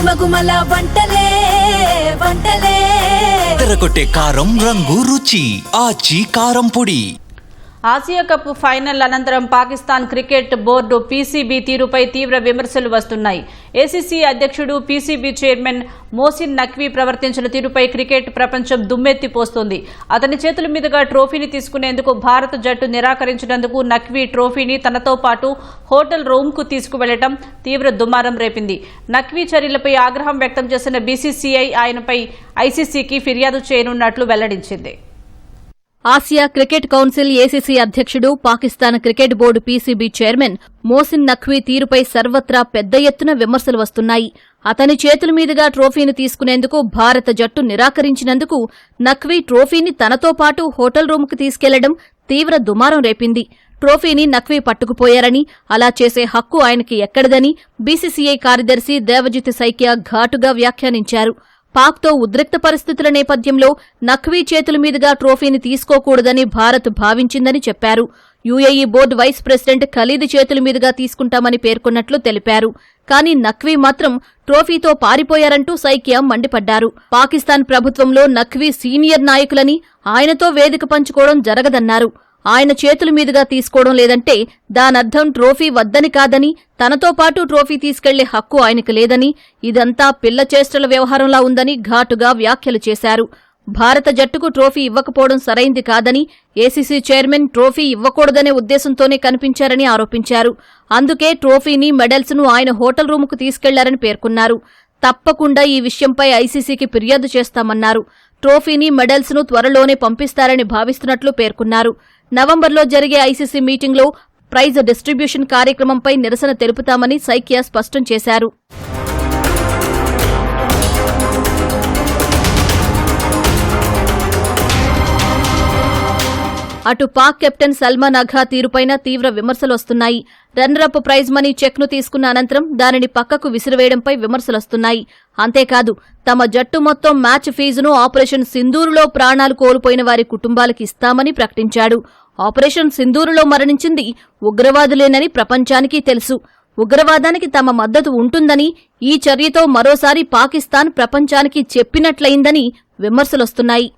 గుమగుమల వంటలే వంటలే తెరకొట్టే కారం రంగు రుచి ఆచి కారం పొడి. ఆసియా కప్ ఫైనల్ అనంతరం పాకిస్తాన్ క్రికెట్ బోర్డు పీసీబీ తీరుపై తీవ్ర విమర్శలు వస్తున్నాయి. ఏసీసీ అధ్యక్షుడు పీసీబీ చైర్మన్ మోసిన్ నఖ్వీ ప్రవర్తించిన తీరుపై క్రికెట్ ప్రపంచం దుమ్మెత్తిపోస్తోంది. అతని చేతుల మీదుగా ట్రోఫీని తీసుకునేందుకు భారత జట్టు నిరాకరించినందుకు నఖ్వీ ట్రోఫీని తనతో పాటు హోటల్ రూమ్కు తీసుకువెళ్లడం తీవ్ర దుమారం రేపింది. నఖ్వీ చర్యలపై ఆగ్రహం వ్యక్తం చేసిన బీసీసీఐ ఆయనపై ఐసీసీకి ఫిర్యాదు చేయనున్నట్లు వెల్లడించింది. ఆసియా క్రికెట్ కౌన్సిల్ ఏసీసీ అధ్యక్షుడు Pakistan cricket board PCB chairman Mohsin Naqvi తీరుపై సర్వత్రా పెద్ద ఎత్తున విమర్శలు వస్తున్నాయి. అతని చేతుల మీదుగా ట్రోఫీని తీసుకునేందుకు భారత జట్టు నిరాకరించినందుకు నఖ్వీ ట్రోఫీని తనతో పాటు హోటల్ రూమ్కు తీసుకెళ్లడం తీవ్ర దుమారం రేపింది. ట్రోఫీని నఖ్వీ పట్టుకుపోయారని, అలా చేసే హక్కు ఆయనకి ఎక్కడదని బీసీసీఐ కార్యదర్శి దేవజిత్ సైకియా ఘాటుగా వ్యాఖ్యానించారు. పాక్తో ఉద్రిక్త పరిస్థితుల నేపథ్యంలో నఖ్వీ చేతుల మీదుగా ట్రోఫీని తీసుకోకూడదని భారత్ భావించిందని చెప్పారు. UAE board vice president Khalid చేతుల మీదుగా తీసుకుంటామని పేర్కొన్నట్లు తెలిపారు. కానీ నఖ్వీ మాత్రం ట్రోఫీతో పారిపోయారంటూ సైకియా మండిపడ్డారు. పాకిస్తాన్ ప్రభుత్వంలో నఖ్వీ సీనియర్ నాయకులని, ఆయనతో వేదిక పంచుకోవడం జరగదన్నారు. ఆయన చేతుల మీదుగా తీసుకోవడం లేదంటే దానర్థం ట్రోఫీ వద్దని కాదని, తనతో పాటు ట్రోఫీ తీసుకెళ్లే హక్కు ఆయనకు లేదని, ఇదంతా పిల్ల చేష్టల వ్యవహారంలా ఉందని ఘాటుగా వ్యాఖ్యలు చేశారు. భారత జట్టుకు ట్రోఫీ ఇవ్వకపోవడం సరైంది కాదని, ఏసీసీ చైర్మన్ ట్రోఫీ ఇవ్వకూడదనే ఉద్దేశంతోనే కనిపించారని ఆరోపించారు. అందుకే ట్రోఫీని, మెడల్స్ను ఆయన హోటల్ రూముకు తీసుకెళ్లారని పేర్కొన్నారు. తప్పకుండా ఈ విషయంపై ఐసీసీకి ఫిర్యాదు చేస్తామన్నారు. ట్రోఫీని, మెడల్స్ను త్వరలోనే పంపిస్తారని భావిస్తున్నట్లు పేర్కొన్నారు. నవంబర్లో జరిగే ఐసీసీ మీటింగ్లో ప్రైజ్ డిస్ట్రిబ్యూషన్ కార్యక్రమంపై నిరసన తెలుపుతామని సైకియా స్పష్టం చేశారు. అటు పాక్ కెప్టెన్ సల్మాన్ అఘా తీరుపైన తీవ్ర విమర్శలొస్తున్నాయి. రన్నరప్ ప్రైజ్ మనీ చెక్ను తీసుకున్న అనంతరం దానిని పక్కకు విసిరివేయడంపై విమర్శలొస్తున్నాయి. అంతేకాదు, తమ జట్టు మొత్తం మ్యాచ్ ఫీజును ఆపరేషన్ సింధూరులో ప్రాణాలు కోల్పోయిన వారి కుటుంబాలకు ఇస్తామని ప్రకటించాడు. ఆపరేషన్ సింధూరులో మరణించింది ఉగ్రవాదులేనని ప్రపంచానికి తెలుసు. ఉగ్రవాదానికి తమ మద్దతు ఉంటుందని, ఈ చర్యతో మరోసారి పాకిస్తాన్ ప్రపంచానికి చెప్పినట్లయిందని విమర్శలొస్తున్నాయి.